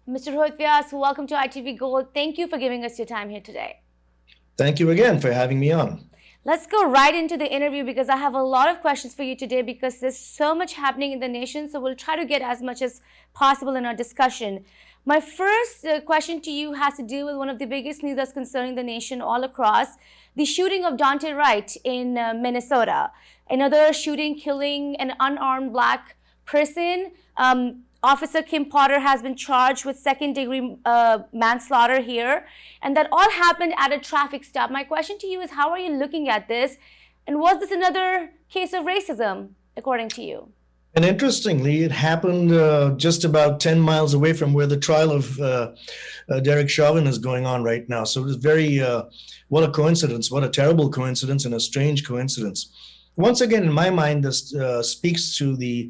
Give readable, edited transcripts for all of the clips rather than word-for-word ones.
Mr. Rohit Vyas, welcome to ITV Gold. Thank you for giving us your time here today. Thank you again for having me on. Let's go right into the interview because I have a lot of questions for you today because there's so much happening in the nation. So we'll try to get as much as possible in our discussion. My first question to you has to do with one of the biggest news that's concerning the nation all across, the shooting of Daunte Wright in Minnesota. Another shooting, killing an unarmed black person. Officer Kim Potter has been charged with second-degree manslaughter here. And that all happened at a traffic stop. My question to you is, how are you looking at this? And was this another case of racism, according to you? And interestingly, it happened just about 10 miles away from where the trial of Derek Chauvin is going on right now. So it was very, what a coincidence, what a terrible coincidence and a strange coincidence. Once again, in my mind, this speaks to the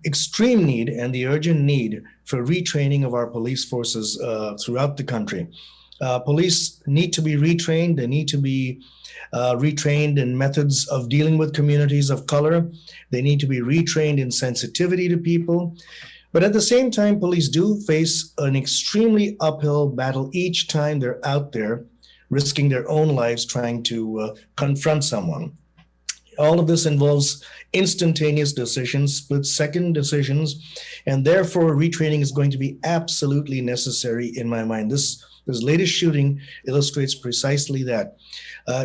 extreme need and the urgent need for retraining of our police forces throughout the country. Police need to be retrained. They need to be retrained in methods of dealing with communities of color. They need to be retrained in sensitivity to people. But at the same time, police do face an extremely uphill battle each time they're out there risking their own lives trying to confront someone. All of this involves instantaneous decisions, split-second decisions, and therefore retraining is going to be absolutely necessary in my mind. This latest shooting illustrates precisely that.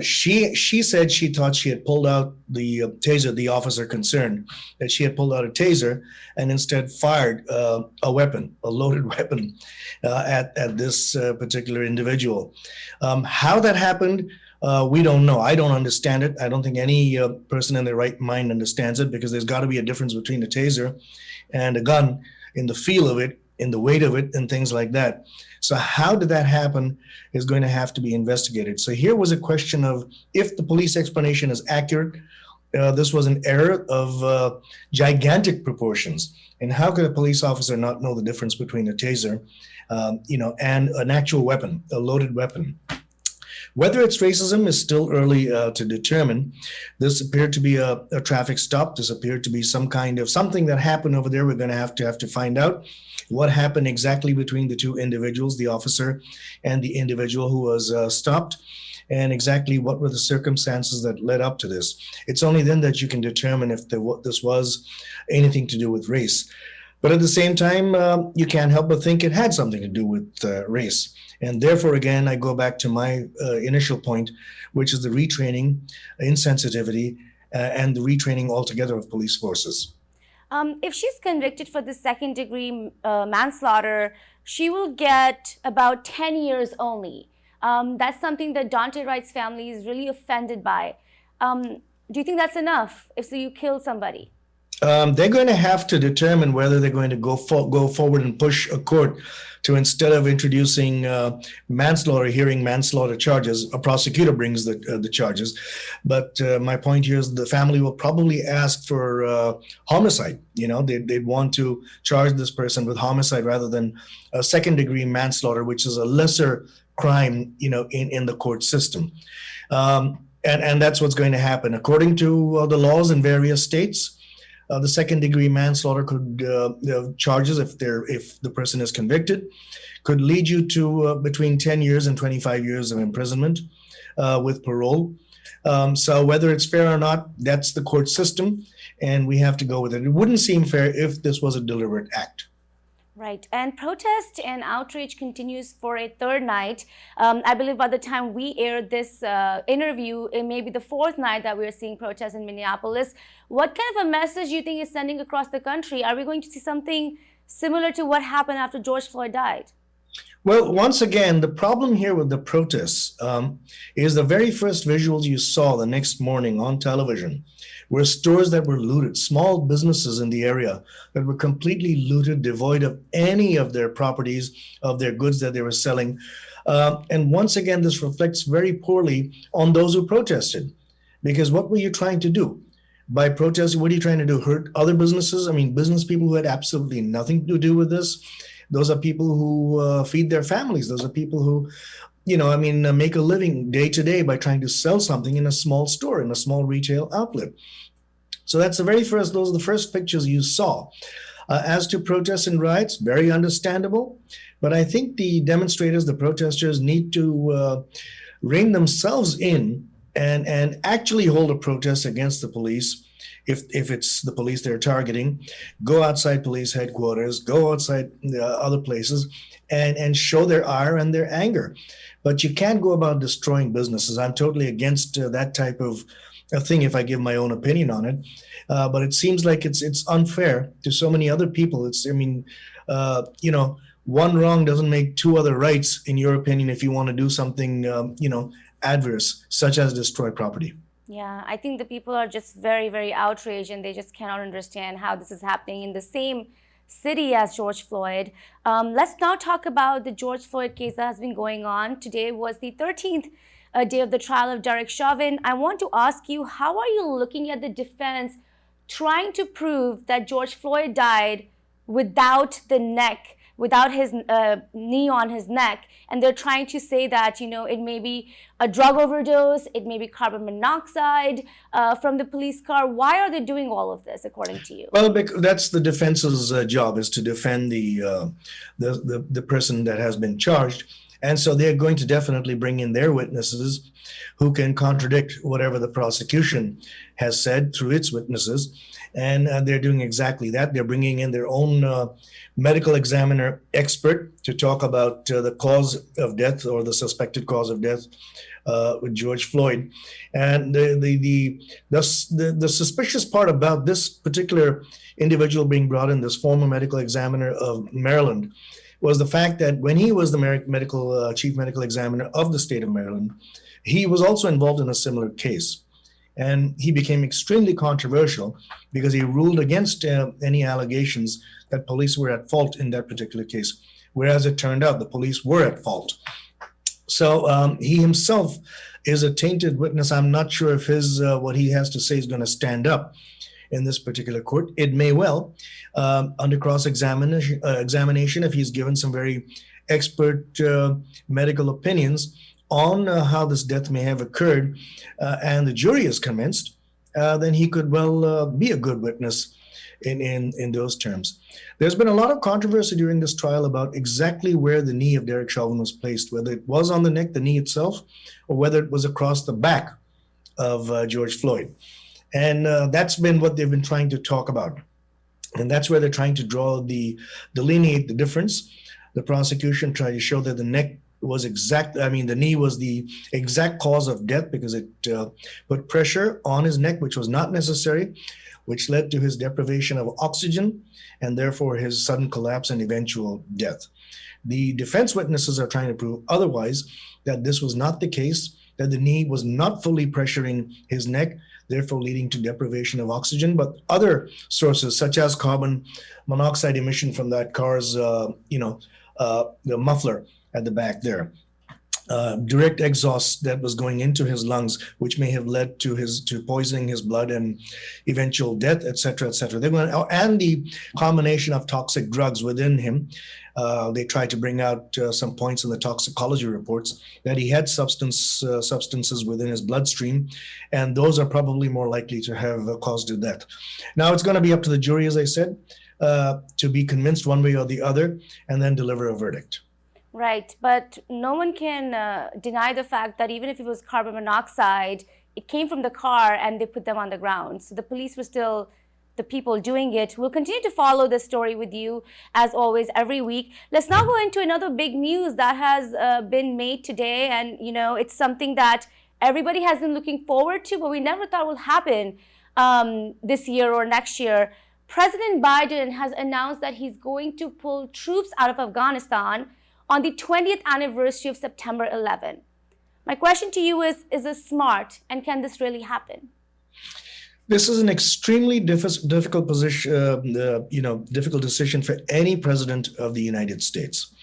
She said she thought she had pulled out the taser, the officer concerned, that she had pulled out a taser and instead fired a weapon, a loaded weapon at this particular individual. How that happened, we don't know. I don't understand it. I don't think any person in their right mind understands it because there's got to be a difference between a taser and a gun in the feel of it, in the weight of it, and things like that. So how did that happen is going to have to be investigated. So here was a question of if the police explanation is accurate, this was an error of gigantic proportions. And how could a police officer not know the difference between a taser, and an actual weapon, a loaded weapon? Whether it's racism is still early to determine. This appeared to be a traffic stop. This appeared to be some kind of something that happened over there. We're going to have to find out what happened exactly between the two individuals, the officer and the individual who was stopped, and exactly what were the circumstances that led up to this. It's only then that you can determine if this was anything to do with race. But at the same time, you can't help but think it had something to do with race. And therefore, again, I go back to my initial point, which is the retraining in sensitivity and the retraining altogether of police forces. If she's convicted for the second-degree manslaughter, she will get about 10 years only. That's something that Daunte Wright's family is really offended by. Do you think that's enough if you kill somebody? They're going to have to determine whether they're going to go forward and push a court to, instead of introducing manslaughter, hearing manslaughter charges, a prosecutor brings the charges. But my point here is the family will probably ask for homicide. They'd want to charge this person with homicide rather than a second-degree manslaughter, which is a lesser crime, in the court system. And that's what's going to happen. According to the laws in various states, the second-degree manslaughter could charges, if the person is convicted, could lead you to between 10 years and 25 years of imprisonment with parole. So whether it's fair or not, that's the court system, and we have to go with it. It wouldn't seem fair if this was a deliberate act. Right. And protest and outrage continues for a third night. I believe by the time we aired this interview, it may be the fourth night that we're seeing protests in Minneapolis. What kind of a message do you think is sending across the country? Are we going to see something similar to what happened after George Floyd died? Well, once again, the problem here with the protests is the very first visuals you saw the next morning on television were stores that were looted, small businesses in the area that were completely looted, devoid of any of their properties, of their goods that they were selling. And once again, this reflects very poorly on those who protested. Because what were you trying to do? By protesting, what are you trying to do? Hurt other businesses? I mean, business people who had absolutely nothing to do with this. Those are people who feed their families. Those are people who, make a living day to day by trying to sell something in a small store, in a small retail outlet. So those are the first pictures you saw. As to protests and riots, very understandable. But I think the demonstrators, the protesters, need to rein themselves in and actually hold a protest against the police. If it's the police they're targeting, go outside police headquarters, go outside other places, and show their ire and their anger. But you can't go about destroying businesses. I'm totally against that type of thing if I give my own opinion on it. But it seems like it's unfair to so many other people. One wrong doesn't make two other rights, in your opinion, if you want to do something, adverse, such as destroy property. Yeah, I think the people are just very, very outraged and they just cannot understand how this is happening in the same city as George Floyd. Let's now talk about the George Floyd case that has been going on. Today was the 13th day of the trial of Derek Chauvin. I want to ask you, how are you looking at the defense trying to prove that George Floyd died without the neck, without his knee on his neck, and they're trying to say that, it may be a drug overdose, it may be carbon monoxide from the police car. Why are they doing all of this, according to you? Well, that's the defense's job, is to defend the person that has been charged. And so they're going to definitely bring in their witnesses who can contradict whatever the prosecution has said through its witnesses. And they're doing exactly that. They're bringing in their own medical examiner expert to talk about the cause of death, or the suspected cause of death with George Floyd. And the suspicious part about this particular individual being brought in, this former medical examiner of Maryland, was the fact that when he was the chief medical examiner of the state of Maryland, he was also involved in a similar case. And he became extremely controversial because he ruled against any allegations that police were at fault in that particular case, whereas it turned out the police were at fault. So he himself is a tainted witness. I'm not sure if what he has to say is going to stand up in this particular court. It may well, under cross-examination, if he's given some very expert medical opinions on how this death may have occurred, and the jury is commenced, then he could well be a good witness in those terms. There's been a lot of controversy during this trial about exactly where the knee of Derek Chauvin was placed, whether it was on the neck, the knee itself, or whether it was across the back of George Floyd. And that's been what they've been trying to talk about. And that's where they're trying to delineate the difference. The prosecution tried to show that the neck was the knee was the exact cause of death because it put pressure on his neck, which was not necessary, which led to his deprivation of oxygen and therefore his sudden collapse and eventual death. The defense witnesses are trying to prove otherwise, that this was not the case, that the knee was not fully pressuring his neck, therefore leading to deprivation of oxygen, but other sources such as carbon monoxide emission from that car's, the muffler at the back there, direct exhaust that was going into his lungs, which may have led to poisoning his blood and eventual death, et cetera, et cetera. And the combination of toxic drugs within him. They tried to bring out some points in the toxicology reports that he had substances within his bloodstream, and those are probably more likely to have caused his death. Now it's going to be up to the jury, as I said, to be convinced one way or the other, and then deliver a verdict. Right, but no one can deny the fact that even if it was carbon monoxide, it came from the car and they put them on the ground. So the police were still the people doing it. We'll continue to follow this story with you, as always, every week. Let's now go into another big news that has been made today. And, it's something that everybody has been looking forward to, but we never thought would happen this year or next year. President Biden has announced that he's going to pull troops out of Afghanistan on the 20th anniversary of September 11. My question to you is this smart, and can this really happen? This is an extremely difficult decision for any president of the United States.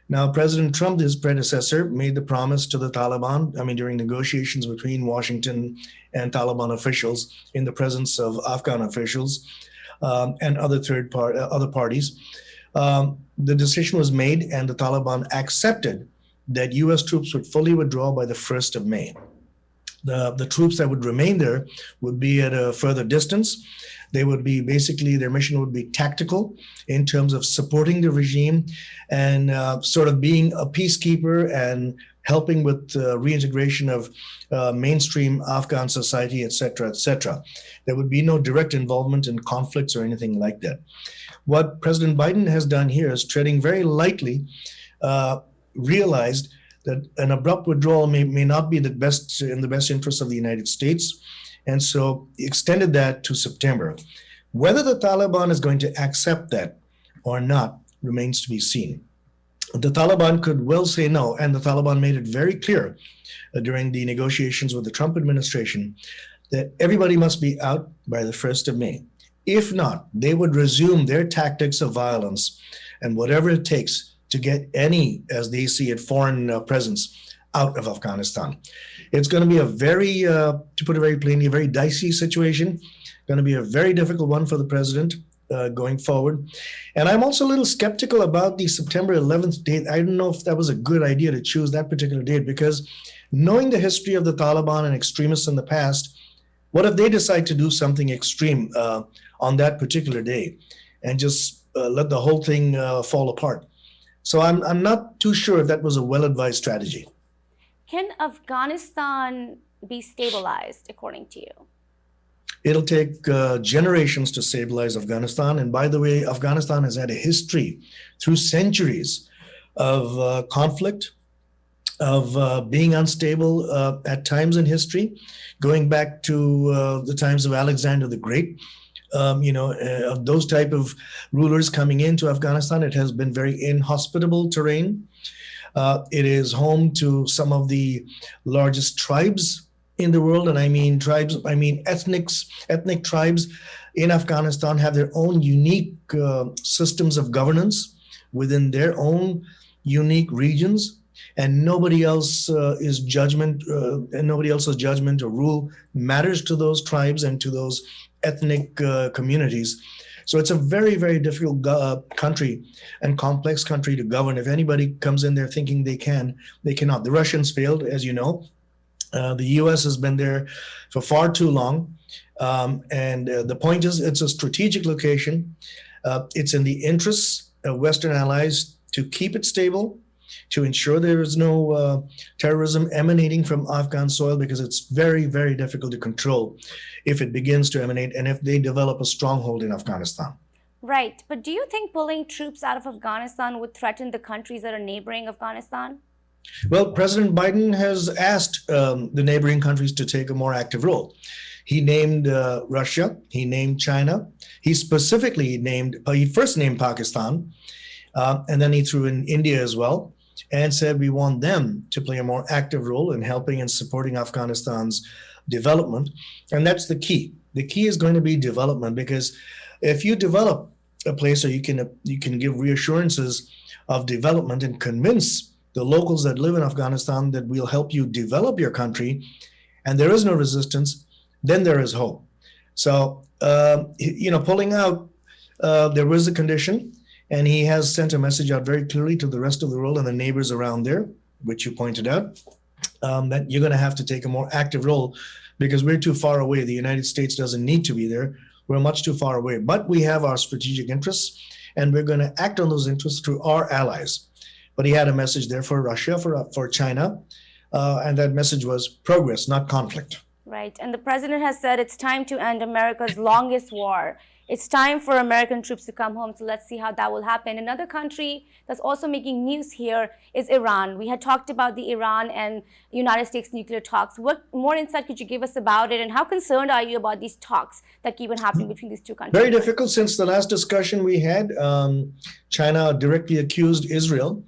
Now, President Trump, his predecessor, made the promise to the Taliban, during negotiations between Washington and Taliban officials in the presence of Afghan officials and other parties. The decision was made and the Taliban accepted that U.S. troops would fully withdraw by the 1st of May. The troops that would remain there would be at a further distance. They would be basically, their mission would be tactical in terms of supporting the regime and sort of being a peacekeeper and helping with reintegration of mainstream Afghan society, et cetera, et cetera. There would be no direct involvement in conflicts or anything like that. What President Biden has done here is treading very lightly, realized that an abrupt withdrawal may not be in the best interest of the United States, and so extended that to September. Whether the Taliban is going to accept that or not remains to be seen. The Taliban could well say no, and the Taliban made it very clear during the negotiations with the Trump administration that everybody must be out by the 1st of May. If not, they would resume their tactics of violence and whatever it takes to get any, as they see it, foreign presence out of Afghanistan. It's going to be a very, to put it very plainly, a very dicey situation, going to be a very difficult one for the president going forward. And I'm also a little skeptical about the September 11th date. I don't know if that was a good idea to choose that particular date, because knowing the history of the Taliban and extremists in the past, what if they decide to do something extreme on that particular day and just let the whole thing fall apart? So I'm not too sure if that was a well-advised strategy. Can Afghanistan be stabilized, according to you? It'll take generations to stabilize Afghanistan. And by the way, Afghanistan has had a history through centuries of conflict, of being unstable at times in history, going back to the times of Alexander the Great. Those type of rulers coming into Afghanistan, it has been very inhospitable terrain. It is home to some of the largest tribes in the world, and I mean tribes, I mean ethnic tribes in Afghanistan have their own unique systems of governance within their own unique regions, and nobody else's judgment or rule matters to those tribes and to those ethnic communities. So it's a very, very difficult country and complex country to govern. If anybody comes in there thinking they can, they cannot. The Russians failed, as you know. The U.S. has been there for far too long. And the point is, it's a strategic location. It's in the interests of Western allies to keep it stable, to ensure there is no terrorism emanating from Afghan soil, because it's very, very difficult to control if it begins to emanate and if they develop a stronghold in Afghanistan. Right. But do you think pulling troops out of Afghanistan would threaten the countries that are neighboring Afghanistan? Well, President Biden has asked the neighboring countries to take a more active role. He named Russia, he named China, he first named Pakistan, and then he threw in India as well, and said we want them to play a more active role in helping and supporting Afghanistan's development. And that's the key. The key is going to be development, because if you develop a place, or you can give reassurances of development and convince the locals that live in Afghanistan that we'll help you develop your country, and there is no resistance, then there is hope. So, pulling out, there was a condition, and he has sent a message out very clearly to the rest of the world and the neighbors around there, which you pointed out, that you're going to have to take a more active role, because we're too far away. The United States doesn't need to be there. We're much too far away, but we have our strategic interests, and we're going to act on those interests through our allies. But he had a message there for Russia, for China, and that message was progress, not conflict. Right. And the president has said it's time to end America's longest war. It's time for American troops to come home. So let's see how that will happen. Another country that's also making news here is Iran. We had talked about the Iran and United States nuclear talks. What more insight could you give us about it? And how concerned are you about these talks that keep on happening between these two countries? Very difficult. Since the last discussion we had, China directly accused Israel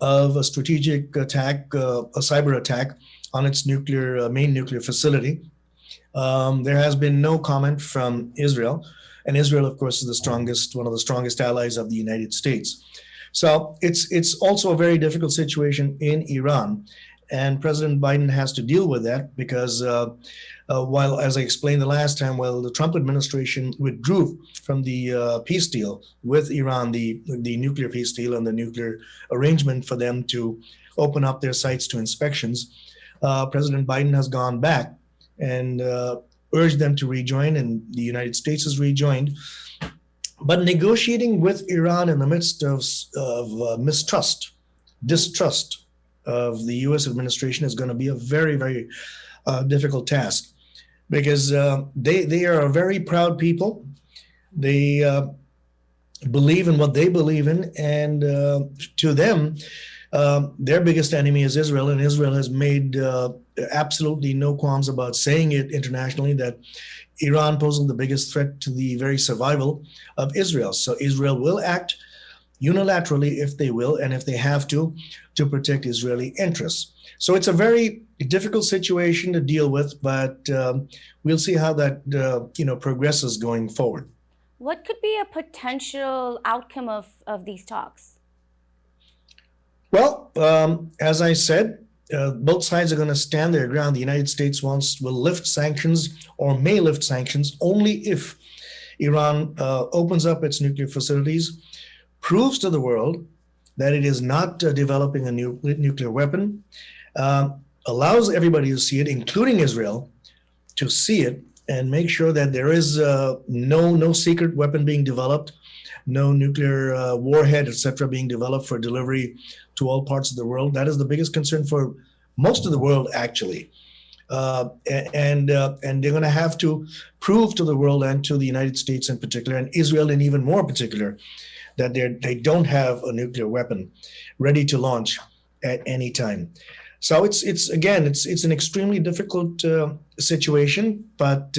of a strategic attack, a cyber attack on its main nuclear facility. There has been no comment from Israel. And Israel, of course, is one of the strongest allies of the United States. So it's also a very difficult situation in Iran. And President Biden has to deal with that because while, as I explained the last time, the Trump administration withdrew from the peace deal with Iran, the nuclear peace deal and the nuclear arrangement for them to open up their sites to inspections, President Biden has gone back and urged them to rejoin, and the United States has rejoined. But negotiating with Iran in the midst of mistrust, distrust of the U.S. administration is going to be a very, very difficult task, because they are a very proud people. They believe in what they believe in, and to them, their biggest enemy is Israel, and Israel has made absolutely no qualms about saying it internationally that Iran poses the biggest threat to the very survival of Israel. So Israel will act unilaterally if they will, and if they have to protect Israeli interests. So it's a very difficult situation to deal with, but we'll see how that progresses going forward. What could be a potential outcome of these talks? Well, as I said, both sides are going to stand their ground. The United States will lift sanctions, or may lift sanctions, only if Iran opens up its nuclear facilities, proves to the world that it is not developing a nuclear weapon, allows everybody to see it, including Israel, to see it, and make sure that there is no secret weapon being developed, no nuclear warhead, etc., being developed for delivery to all parts of the world. That is the biggest concern for most of the world, actually. And they're going to have to prove to the world, and to the United States in particular, and Israel in even more particular, that they don't have a nuclear weapon ready to launch at any time. So it's an extremely difficult situation, but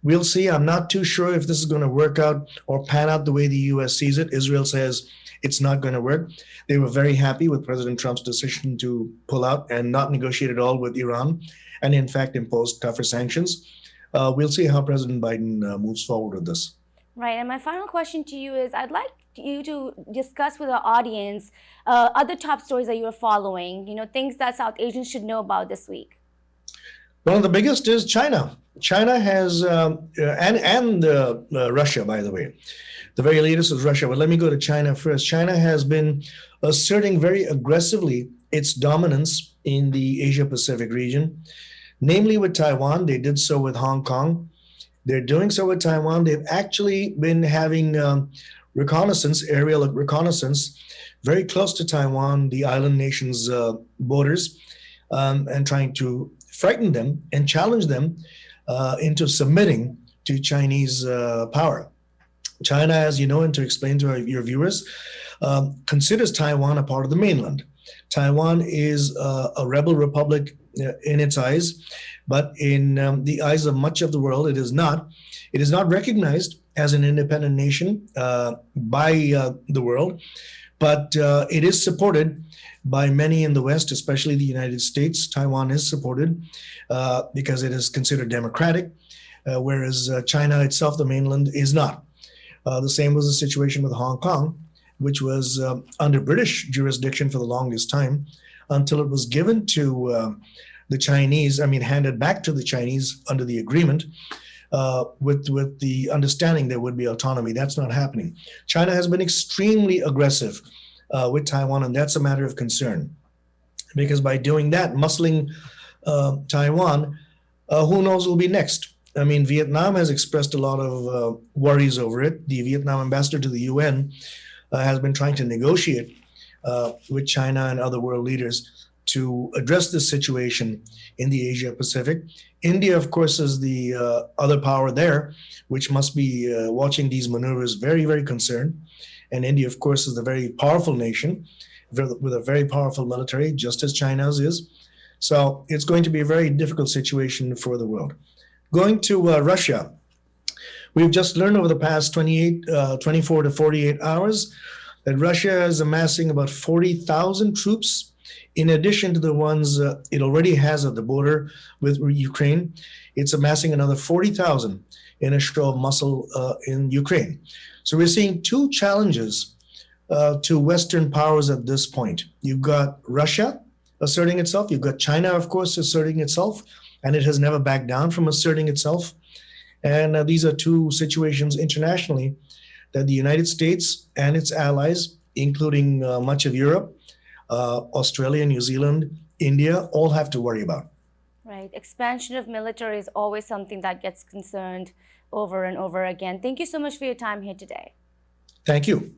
we'll see. I'm not too sure if this is going to work out or pan out the way the U.S. sees it. Israel says it's not going to work. They were very happy with President Trump's decision to pull out and not negotiate at all with Iran, and in fact impose tougher sanctions. We'll see how President Biden moves forward with this. Right. And my final question to you is, I'd like you to discuss with our audience other top stories that you're following, things that South Asians should know about this week. One of the biggest is China. China has, and Russia, by the way. The very latest is Russia. But let me go to China first. China has been asserting very aggressively its dominance in the Asia-Pacific region, namely with Taiwan. They did so with Hong Kong. They're doing so with Taiwan. They've actually been having aerial reconnaissance, very close to Taiwan, the island nation's borders, and trying to frighten them and challenge them into submitting to Chinese power. China, as you know, and to explain to your viewers, considers Taiwan a part of the mainland. Taiwan is a rebel republic in its eyes, but in the eyes of much of the world, it is not. It is not recognized as an independent nation by the world, but it is supported by many in the West, especially the United States. Taiwan is supported because it is considered democratic, whereas China itself, the mainland, is not. The same was the situation with Hong Kong, which was under British jurisdiction for the longest time, until it was given to the Chinese, handed back to the Chinese under the agreement, with the understanding there would be autonomy. That's not happening. China has been extremely aggressive with Taiwan, and that's a matter of concern, because by doing that, muscling Taiwan, who knows what will be next? Vietnam has expressed a lot of worries over it. The Vietnam ambassador to the UN has been trying to negotiate with China and other world leaders to address this situation in the Asia Pacific. India, of course, is the other power there, which must be watching these maneuvers very, very concerned. And India, of course, is a very powerful nation with a very powerful military, just as China's is. So it's going to be a very difficult situation for the world. Going to Russia, we've just learned over the past 24 to 48 hours that Russia is amassing about 40,000 troops, in addition to the ones it already has at the border with Ukraine. It's amassing another 40,000 in a show of muscle in Ukraine. So we're seeing two challenges to Western powers at this point. You've got Russia asserting itself. You've got China, of course, asserting itself, and it has never backed down from asserting itself. And these are two situations internationally that the United States and its allies, including much of Europe, Australia, New Zealand, India, all have to worry about. Right. Expansion of military is always something that gets concerned over and over again. Thank you so much for your time here today. Thank you.